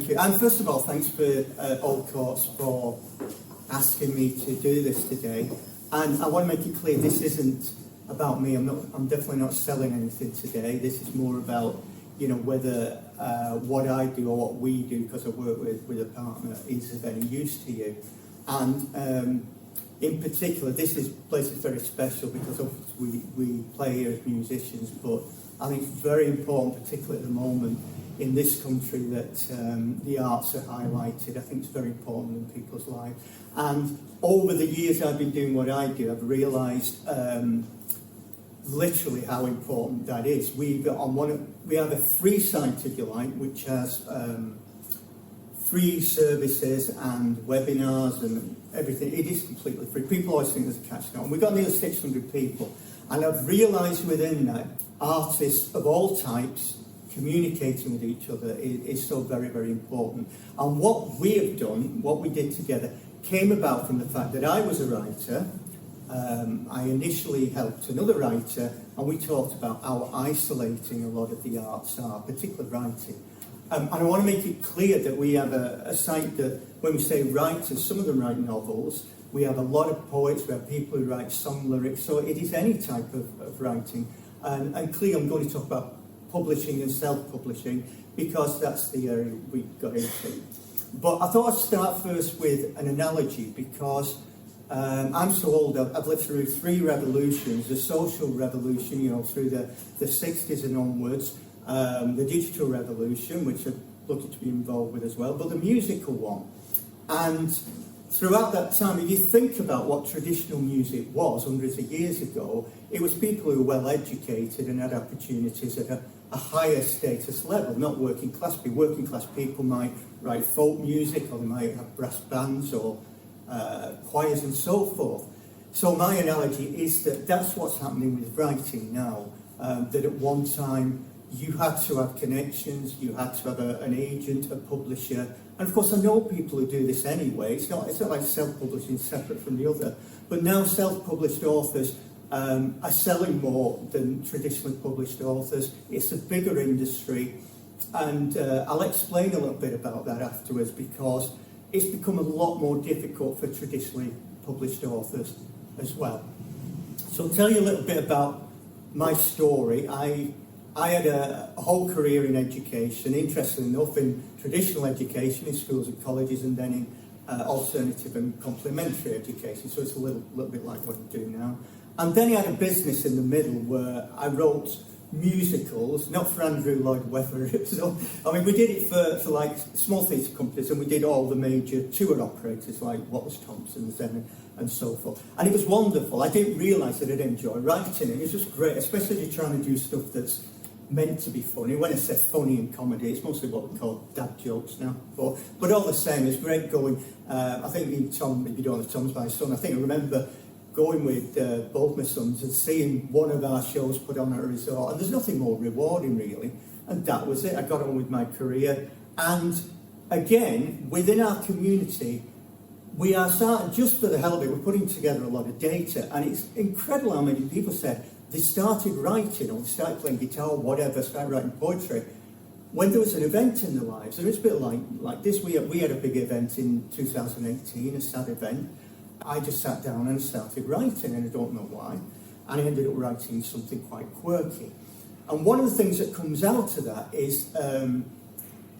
thank you. And first of all, thanks for Old Courts for asking me to do this today. And I want to make it clear, this isn't about me. I'm definitely not selling anything today. This is more about, you know, whether what I do or what we do, because I work with a partner, is of any use to you. And in particular, this place is very special because obviously we play here as musicians, but I think it's very important, particularly at the moment in this country, that the arts are highlighted. I think it's very important in people's lives. And over the years I've been doing what I do, I've realised literally how important that is. We have a free site, if you like, which has free services and webinars and everything. It is completely free. People always think there's a catch now. And we've got nearly 600 people. And I've realised within that, artists of all types communicating with each other is so very, very important. And what we have done, what we did together, came about from the fact that I was a writer. I initially helped another writer, and we talked about how isolating a lot of the arts are, particularly writing. And I want to make it clear that we have a site that, when we say writers, some of them write novels. We have a lot of poets, we have people who write song lyrics, so it is any type of writing. And clearly I'm going to talk about publishing and self-publishing, because that's the area we got into. But I thought I'd start first with an analogy, because I'm so old, I've lived through 3 revolutions: the social revolution, you know, through the 60s and onwards, the digital revolution, which I'm lucky to be involved with as well, but the musical one. And throughout that time, if you think about what traditional music was hundreds of years ago, it was people who were well educated and had opportunities at a higher status level, not working class people. Working class people might write folk music, or they might have brass bands or choirs and so forth. So my analogy is that that's what's happening with writing now, that at one time you had to have connections, you had to have an agent, a publisher. And of course, I know people who do this anyway. It's not like self-publishing separate from the other. But now self-published authors are selling more than traditionally published authors. It's a bigger industry. And I'll explain a little bit about that afterwards, because it's become a lot more difficult for traditionally published authors as well. So I'll tell you a little bit about my story. I had a whole career in education, interestingly enough, in traditional education, in schools and colleges, and then in alternative and complementary education. So it's a little bit like what I'm doing now. And then I had a business in the middle where I wrote musicals, not for Andrew Lloyd Webber. So, I mean, we did it for like small theatre companies, and we did all the major tour operators like Wallace Thompson's and so forth. And it was wonderful. I didn't realise that I'd enjoy writing it. It was just great, especially if you're trying to do stuff that's meant to be funny. When I say funny in comedy, it's mostly what we call dad jokes now. But all the same, it's great going. I think me and Tom, if you don't know, Tom's my son, I think I remember going with both my sons and seeing one of our shows put on at a resort, and there's nothing more rewarding really. And that was it. I got on with my career. And again, within our community, we are starting, just for the hell of it, we're putting together a lot of data, and it's incredible how many people said they started writing, or they started playing guitar, whatever, started writing poetry when there was an event in their lives. And it's a bit like this. We had a big event in 2018, a sad event. I just sat down and started writing, and I don't know why. And I ended up writing something quite quirky. And one of the things that comes out of that is,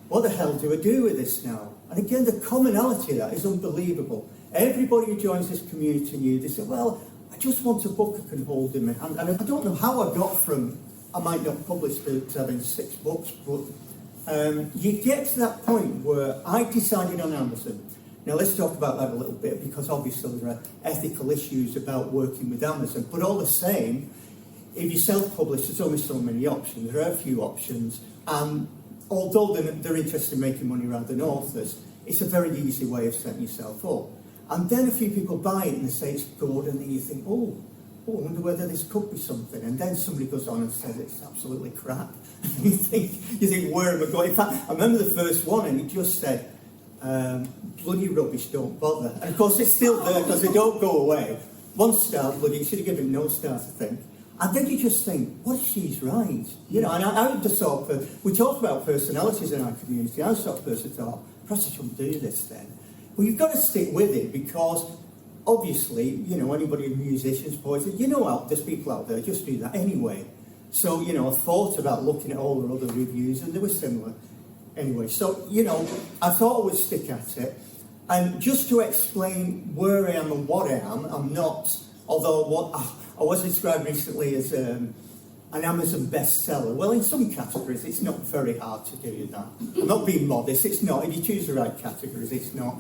what the hell do I do with this now? And again, the commonality of that is unbelievable. Everybody who joins this community knew, they said, well, I just want a book I can hold in my hand. And I don't know how I got from, I might not publish to having 6 books, but you get to that point where I decided on Amazon. Now let's talk about that a little bit, because obviously there are ethical issues about working with Amazon. But all the same, if you self-publish, there's only so many options. There are a few options. And although they're interested in making money rather than authors, it's a very easy way of setting yourself up. And then a few people buy it and they say it's good, and then you think, oh, I wonder whether this could be something. And then somebody goes on and says it's absolutely crap. you think, where am I going? In fact, I remember the first one, and it just said, bloody rubbish, don't bother. And of course it's still there because they don't go away. 1 star, bloody, you should have given no stars, I think. And then you just think, what if she's right? You know, and I'm the sort of, we talk about personalities in our community. I'm the sort of person who thought, perhaps I shouldn't do this then. Well, you've got to stick with it because obviously, you know, anybody, musicians, poets, you know, there's people out there just do that anyway. So, you know, I thought about looking at all the other reviews and they were similar anyway. So, you know, I thought I would stick at it. And just to explain where I am and what I am, I'm not, although I was described recently as an Amazon bestseller. Well, in some categories, it's not very hard to do that. I'm not being modest, it's not. If you choose the right categories, it's not.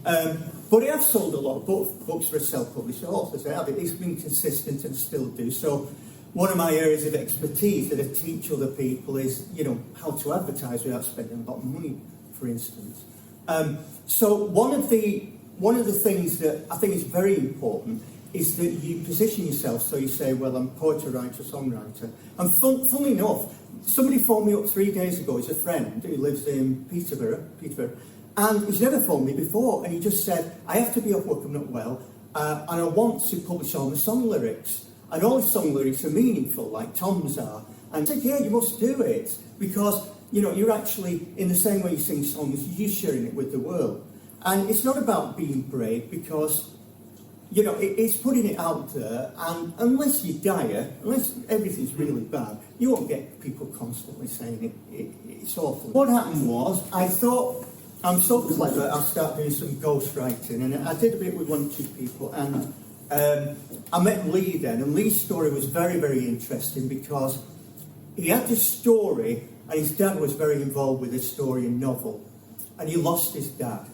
But I have sold a lot of books for self-published authors. I have. It's been consistent and still do. So one of my areas of expertise that I teach other people is, you know, how to advertise without spending a lot of money, for instance. So one of the things that I think is very important is that you position yourself. So you say, well, I'm a poet, a writer, songwriter. And funnily enough, somebody phoned me up 3 days ago. He's a friend who lives in Peterborough, and he's never phoned me before. And he just said, I have to be off work, I'm not well, and I want to publish all my song lyrics. And all his song lyrics are meaningful, like Tom's are. And I said, yeah, you must do it, because, you know, you're actually, in the same way you sing songs, you're sharing it with the world. And it's not about being brave, because, you know, it's putting it out there, and unless you're dire, unless everything's really bad, you won't get people constantly saying it's awful. What happened was, I thought, I'm so clever, I'll start doing some ghostwriting, and I did a bit with 1 or 2 people, and I met Lee then, and Lee's story was very, very interesting, because he had this story, and his dad was very involved with this story and novel, and he lost his dad.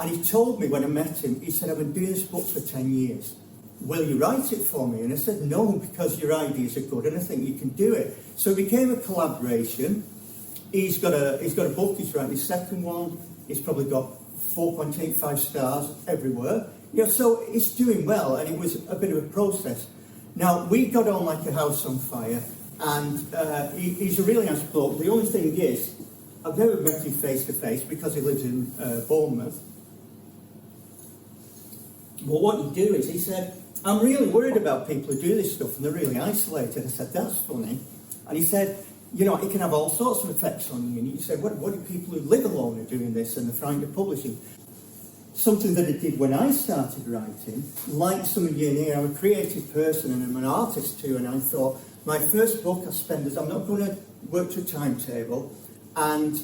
And he told me when I met him, he said, I've been doing this book for 10 years. Will you write it for me? And I said, no, because your ideas are good and I think you can do it. So it became a collaboration. He's got a book, he's writing his second one. He's probably got 4.85 stars everywhere. Yeah, so it's doing well, and it was a bit of a process. Now, we got on like a house on fire, and he's a really nice bloke. The only thing is, I've never met him face to face because he lives in Bournemouth. Well, what you do is, he said, I'm really worried about people who do this stuff and they're really isolated. I said, that's funny. And he said, you know, it can have all sorts of effects on you. And he said, what do people who live alone are doing this and they're frightened of publishing? Something that I did when I started writing, like some of you in here, I'm a creative person and I'm an artist too, and I thought, my first book I'm not going to work to a timetable, and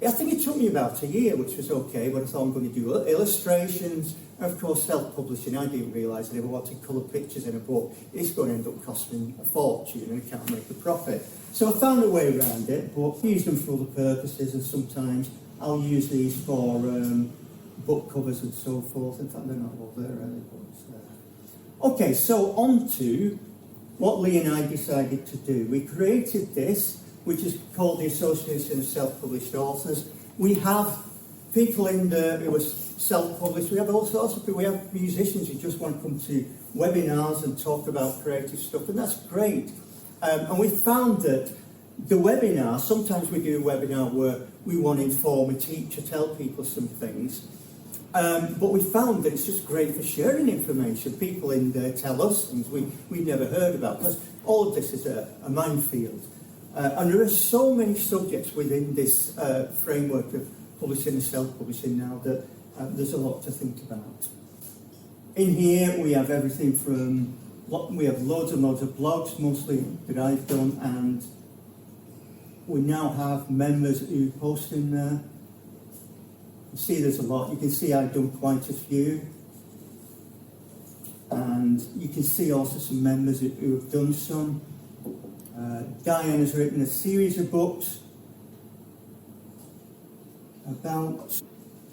I think it took me about a year, which was okay, but I thought I'm going to do illustrations, and of course self-publishing. I didn't realise that if I wanted coloured pictures in a book, it's going to end up costing me a fortune and I can't make a profit. So I found a way around it, but I use them for other purposes, and sometimes I'll use these for book covers and so forth. In fact, they're not all there, are they? Okay, so on to what Lee and I decided to do. We created this, which is called the Association of Self-Published Authors. We have people in there who are self-published. We have all sorts of people. We have musicians who just want to come to webinars and talk about creative stuff, and that's great. And we found that the webinar, sometimes we do a webinar where we want to inform a teacher, tell people some things. But we found that it's just great for sharing information. People in there tell us things we've never heard about, because all of this is a minefield. And there are so many subjects within this framework of publishing and self-publishing now that there's a lot to think about. In here we have everything from, we have loads and loads of blogs, mostly that I've done, and we now have members who post in there. You see there's a lot. You can see I've done quite a few. And you can see also some members who have done some. Diane has written a series of books about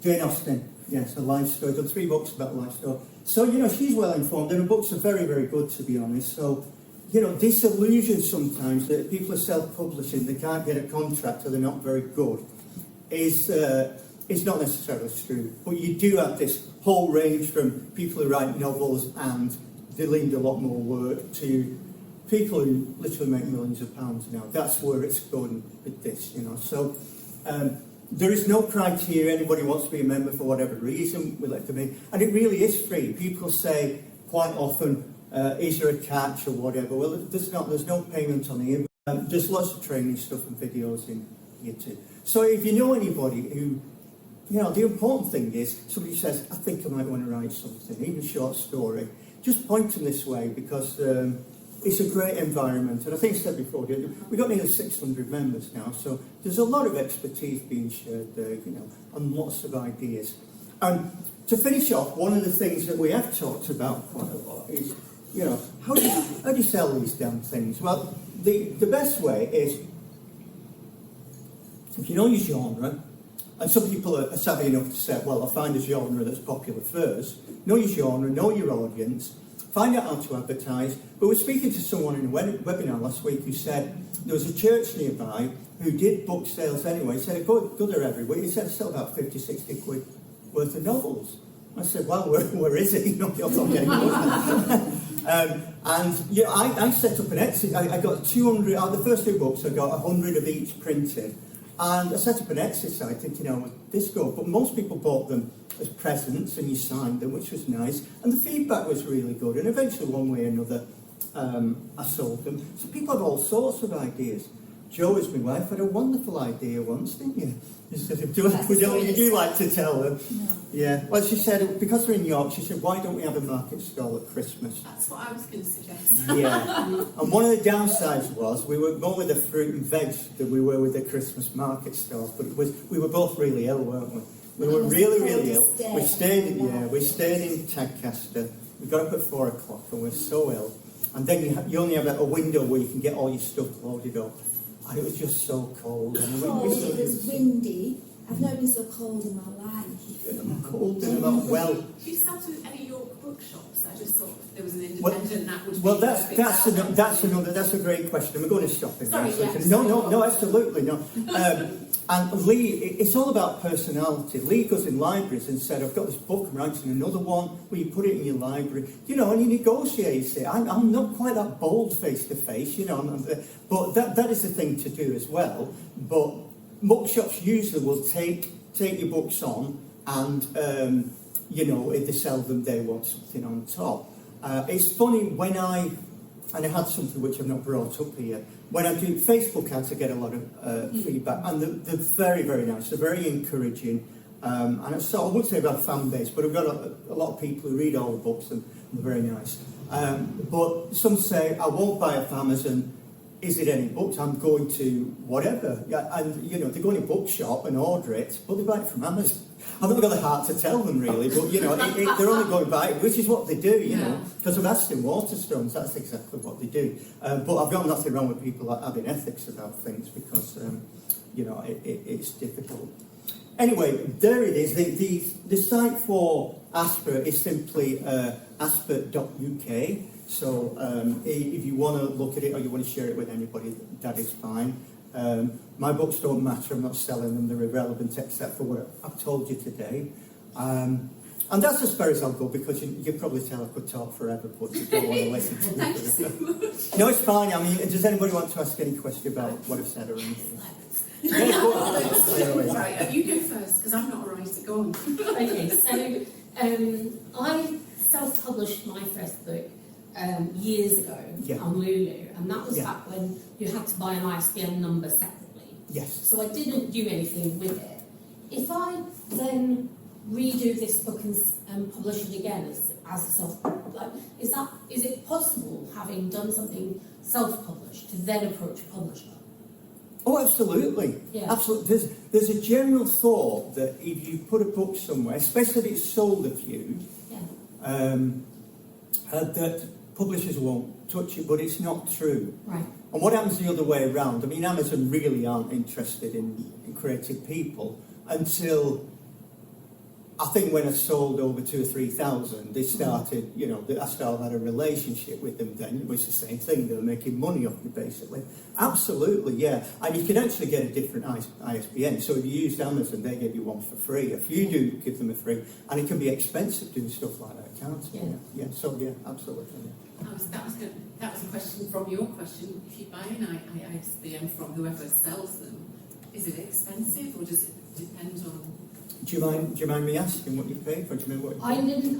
Jane Austen. Yes, a life story. Done 3 books about life story. So, you know, she's well informed, and her books are very, very good, to be honest. So, you know, this illusion sometimes that people are self-publishing, they can't get a contract or they're not very good, is not necessarily true. But you do have this whole range from people who write novels and they lead a lot more work to people who literally make millions of pounds now. That's where it's going with this, you know. So there is no criteria. Anybody wants to be a member for whatever reason, we let them in. And it really is free. People say quite often, is there a catch or whatever? Well, there's no payment on the invoice. There's lots of training stuff and videos in here too. So if you know anybody who, the important thing is, somebody says, I think I might want to write something, even a short story, just point them this way, because it's a great environment. And I think I said before, we've got nearly 600 members now, so there's a lot of expertise being shared there, and lots of ideas. And to finish off, one of the things that we have talked about quite a lot is, how do you sell these damn things? Well, the best way is, if you know your genre, and some people are savvy enough to say, well, I'll find a genre that's popular first. Know your genre, know your audience, find out how to advertise. But we're speaking to someone in a webinar last week who said there was a church nearby who did book sales anyway. He said, I go there every week. He said, I sell about 50, 60 quid worth of novels. I said, well, where is it? You're not getting I set up an Etsy. I got 200, out of the first 2 books, I got 100 of each printed. And I set up an Etsy site thinking, this go. But most people bought them as presents and you signed them, which was nice. And the feedback was really good. And eventually, one way or another, I sold them. So people have all sorts of ideas. Jo, as my wife, had a wonderful idea once, didn't you? She said, would you like to tell them? No. Yeah. Well, she said, because we're in York, she said, why don't we have a market stall at Christmas? That's what I was going to suggest. Yeah. And one of the downsides was we were more with the fruit and veg than we were with the Christmas market stalls. But we were both really ill, weren't we? We were really, really ill. We stayed in Tadcaster. We got up at 4 o'clock and we were so ill. And then you only have a window where you can get all your stuff loaded up. And it was just so cold. And it was windy. I've never been so cold in my life. I'm cold and I'm not well. Do you sell to any York bookshops? I just thought there was an independent that would. Well, that's a great question. We're going to shop in. Sorry, yes. No, absolutely no. And Lee, it's all about personality. Lee goes in libraries and said, I've got this book, I'm writing another one. Will you put it in your library? And you negotiate it. I'm not quite that bold face to face, but that is the thing to do as well. But bookshops usually will take your books on and, if they sell them, they want something on top. It's funny when I had something which I've not brought up here. When I do Facebook ads, I get a lot of feedback, and they're very, very nice. They're very encouraging. And I wouldn't say about a fan base, but I've got a lot of people who read all the books, and they're very nice. But some say, I won't buy it from Amazon. Is it any books? I'm going to whatever. And, they go in a bookshop and order it, but they buy it from Amazon. I've not got the heart to tell them, really, but, they're only going to buy it, which is what they do, Because I've asked in Waterstones, that's exactly what they do. But I've got nothing wrong with people having ethics about things because, it's difficult. Anyway, there it is. The site for ASPA is simply aspa.uk. So if you want to look at it or you want to share it with anybody, that is fine. My books don't matter. I'm not selling them. They're irrelevant except for what I've told you today. And that's as far as I'll go because you probably tell I could talk forever, but you don't want to listen to me. Thanks so much. No, it's fine. I mean, does anybody want to ask any question about what I've said or anything? Right, you go first because I'm not a writer. Go on. Okay, so I self-published my first book years ago on Lulu, and that was back when you had to buy an ISBN number separately. Yes. So I didn't do anything with it. If I then redo this book and publish it again as a self, is it possible, having done something self-published, to then approach a publisher? Oh, absolutely. Yeah. Absolutely. There's a general thought that if you put a book somewhere, especially if it's sold a few, that publishers won't touch it, but it's not true. Right. And what happens the other way around? I mean, Amazon really aren't interested in creative people until, I think when I sold over 2,000 or 3,000, they started, I started had a relationship with them then. It was the same thing. They were making money off you, basically. Absolutely, yeah. And you can actually get a different ISBN. So if you used Amazon, they give you one for free. If you do give them a free, and it can be expensive doing stuff like that, can't it? Yeah. So, yeah, absolutely. Yeah. That was a question from your question. If you buy an ISBN from whoever sells them, is it expensive or does it depend on... Do you mind me asking what you paid for? Do you know what? I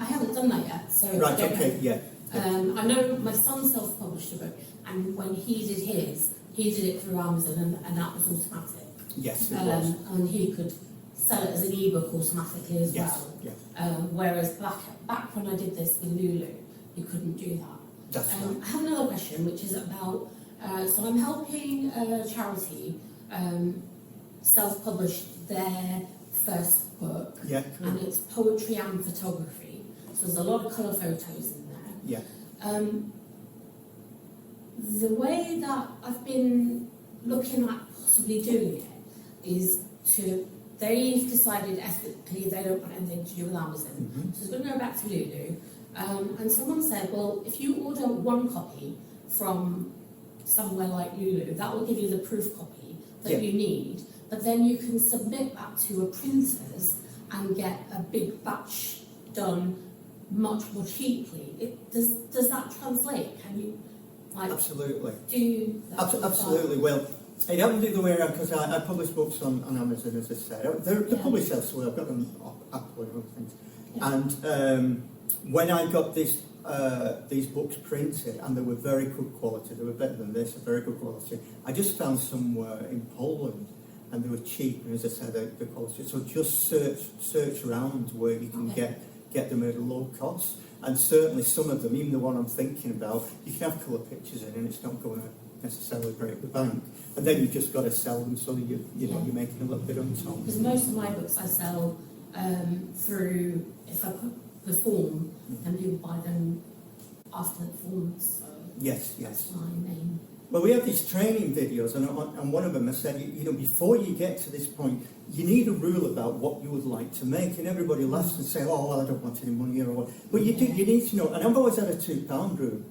haven't done that yet. So right. Okay. Yeah. I know my son self-published a book, and when he did his, he did it through Amazon, and that was automatic. Yes, it was. And he could sell it as an ebook automatically as Yes, well. yeah. Whereas back when I did this with Lulu, you couldn't do that. That's right. I have another question, which is about, so I'm helping a charity self-publish their first book, Yeah, and it's poetry and photography. So there's a lot of colour photos in there. yeah. The way that I've been looking at possibly doing it is they've decided ethically they don't want anything to do with Amazon. Mhm. So it's going to go back to Lulu. And someone said, well, if you order one copy from somewhere like Lulu, that will give you the proof copy that Yeah. you need, but then you can submit that to a printers and get a big batch done much more cheaply. Does that translate? Can you Absolutely. do that? Absolutely. Well, it happened the other way around because I publish books on Amazon, as I said. They're published elsewhere. I've got them off Apple and other things. Yeah. And when I got these books printed, and they were very good quality, they were better than this, very good quality. I just found somewhere in Poland, and they were cheap, and as I said, the quality. So just search around where you can get them at a low cost. And certainly some of them, even the one I'm thinking about, you can have colour pictures in, and it's not going to necessarily break the bank. And then you've just got to sell them so that you're making a little bit on top. Because most of my books I sell through, if I perform, then people buy them after the performance. So Yes. that's my main. Well, we have these training videos, and one of them I said, before you get to this point, you need a rule about what you would like to make, and everybody laughs and say, "Oh, well, I don't want any money," or what. But you need to know. And I've always had a £2 rule,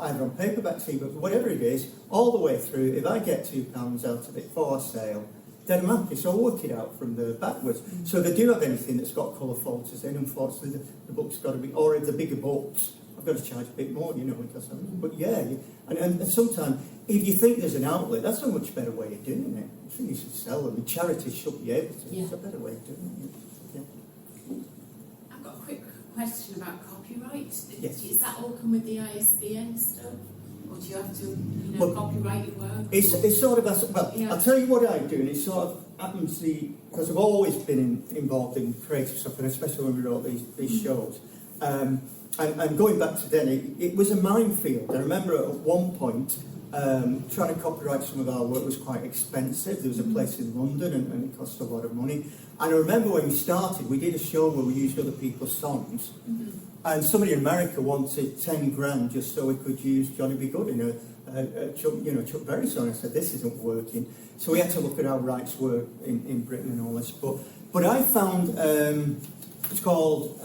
either on paperback, ebook, whatever it is, all the way through. If I get £2 out of it for sale, then I'm happy. So I'll work it out from the backwards. So if they do have anything that's got colour photos in, unfortunately, the book's got to be, or if the bigger books, I've got to charge a bit more, because but yeah, and sometimes if you think there's an outlet, that's a much better way of doing it. I think you should sell them. The charities should be able to. Yeah. It's a better way of doing it. Yeah. I've got a quick question about copyright. Yes. Is that all come with the ISBN stuff? Or do you have to, Well, copyright your work? It's sort of, Yeah. I'll tell you what I do, and it sort of happens because I've always been involved in creative stuff, and especially when we wrote these shows. And going back to then, it was a minefield. I remember at one point, trying to copyright some of our work was quite expensive. There was a place in London, and it cost a lot of money. And I remember when we started, we did a show where we used other people's songs, and somebody in America wanted 10 grand just so we could use Johnny B. Good in a Chuck Berry song. I said, this isn't working. So we had to look at how rights work in Britain and all this. But I found, it's called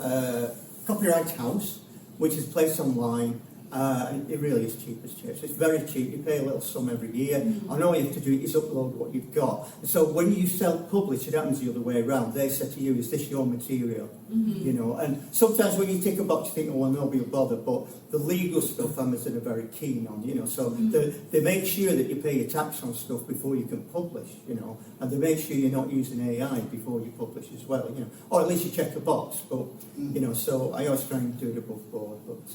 Copyright House, which is placed online, and it really is cheap as chips. It's very cheap. You pay a little sum every year, and all you have to do is upload what you've got. And so when you self-publish, it happens the other way around. They say to you, "Is this your material?" And sometimes when you tick a box, you think, "Oh, well, nobody will bother." But the legal stuff, Amazon are very keen on. So they make sure that you pay your tax on stuff before you can publish. And they make sure you're not using AI before you publish as well. Or at least you check a box. But so I always try and do it above board. But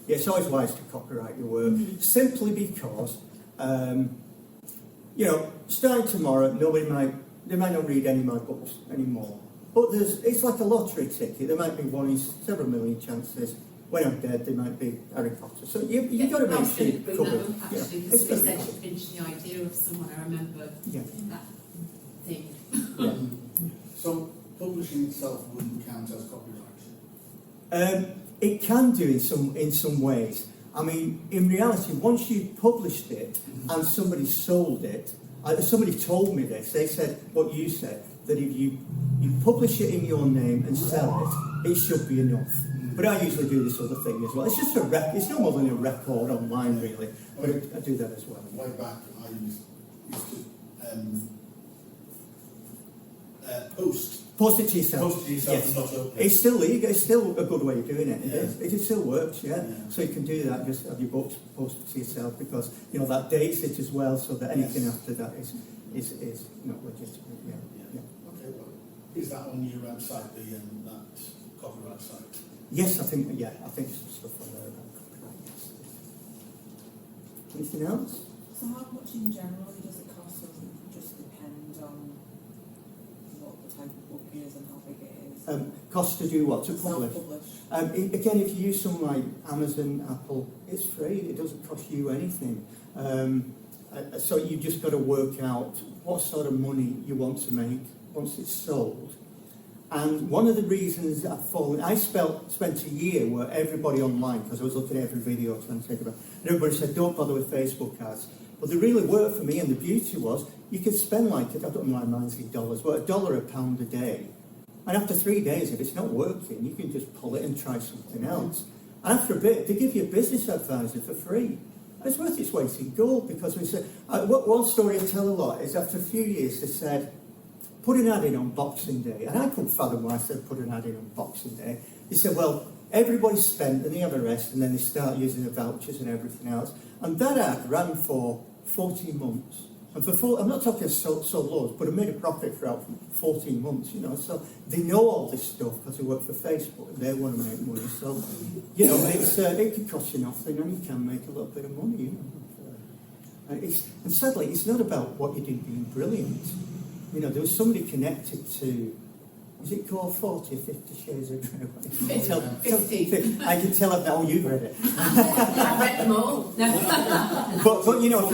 yeah, it's always wise to copyright your work, simply because starting tomorrow, they might not read any of my books anymore. But it's like a lottery ticket. There might be one in several million chances. When I'm dead, there might be Harry Potter. So you've got to make sure you cover it. Actually, because we said you finished the idea of someone. I remember that thing. Yeah. So publishing itself wouldn't count as copyright? It can do in some ways. I mean, in reality, once you've published it and somebody sold it, somebody told me this. They said what you said, that if you publish it in your name and sell it should be enough. But I usually do this other thing as well. It's just it's no more than a record online, really. But I do that as well. Way back, I used to Post it to yourself. Post it to yourself Yes. and not open it. It's still legal. It's still a good way of doing it. Yeah. It still works, yeah. Yeah. So you can do that. Just have your books posted to yourself because that dates it as well. So that anything after that is not legitimate. Yeah. Okay. Well, is that on your website? That copyright site? Yes, I think. Yeah, I think some stuff on there about copyright. Anything else? So how much in general does it cost, or does it just depend on what the type of book is and how big it is? Cost to do what? To publish? Self-publish. Again, if you use something like Amazon, Apple, it's free. It doesn't cost you anything. So you've just got to work out what sort of money you want to make once it's sold. And one of the reasons I've fallen, I spent a year where everybody online, because I was looking at every video trying to think about, and everybody said, don't bother with Facebook ads. But they really worked for me, and the beauty was, you could spend like, I don't know, $90, but $1 a pound a day. And after 3 days, if it's not working, you can just pull it and try something else. And after a bit, they give you a business advisor for free. And it's worth its weight in gold, because we said, one story I tell a lot is after a few years, they said, put an ad in on Boxing Day. And I couldn't fathom why I said put an ad in on Boxing Day. They said, well, everybody's spent and they have a rest, and then they start using the vouchers and everything else. And that ad ran for 14 months. And I'm not talking so loads, but it made a profit throughout 14 months, you know. So they know all this stuff because they work for Facebook and they want to make money. So, you know, it could cost you nothing, and you can make a little bit of money, you know. And sadly, it's not about what you do being brilliant. You know, there was somebody connected to, was it called 40 or 50 Shades of Grey? 50. I can tell it now, you've read it. I've read them all. But you know,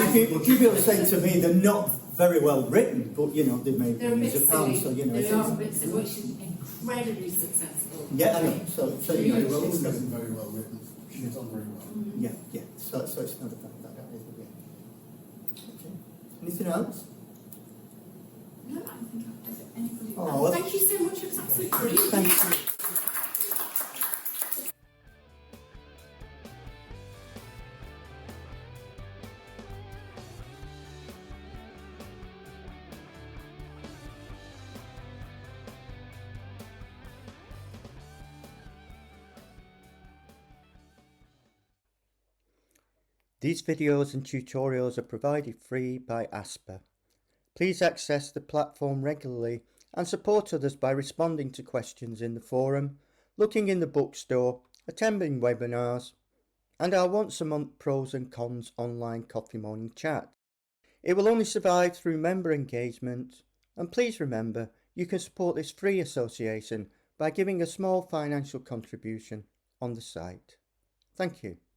people are saying to me they're not very well written, but you know, they've made They're a millions bit of pounds, silly. so you know. They are a bit silly, which is incredibly successful. Yeah, I know. So you Very know, well, it's it's not, very well written. She's done very well. yeah. So it's not about that, is it? Yeah. Okay. Anything else? No, I don't think I've anybody. Oh, well- Thank you so much. It was absolutely brilliant. Thank you. These videos and tutorials are provided free by ASPA. Please access the platform regularly and support others by responding to questions in the forum, looking in the bookstore, attending webinars, and our once-a-month pros and cons online coffee morning chat. It will only survive through member engagement, and please remember you can support this free association by giving a small financial contribution on the site. Thank you.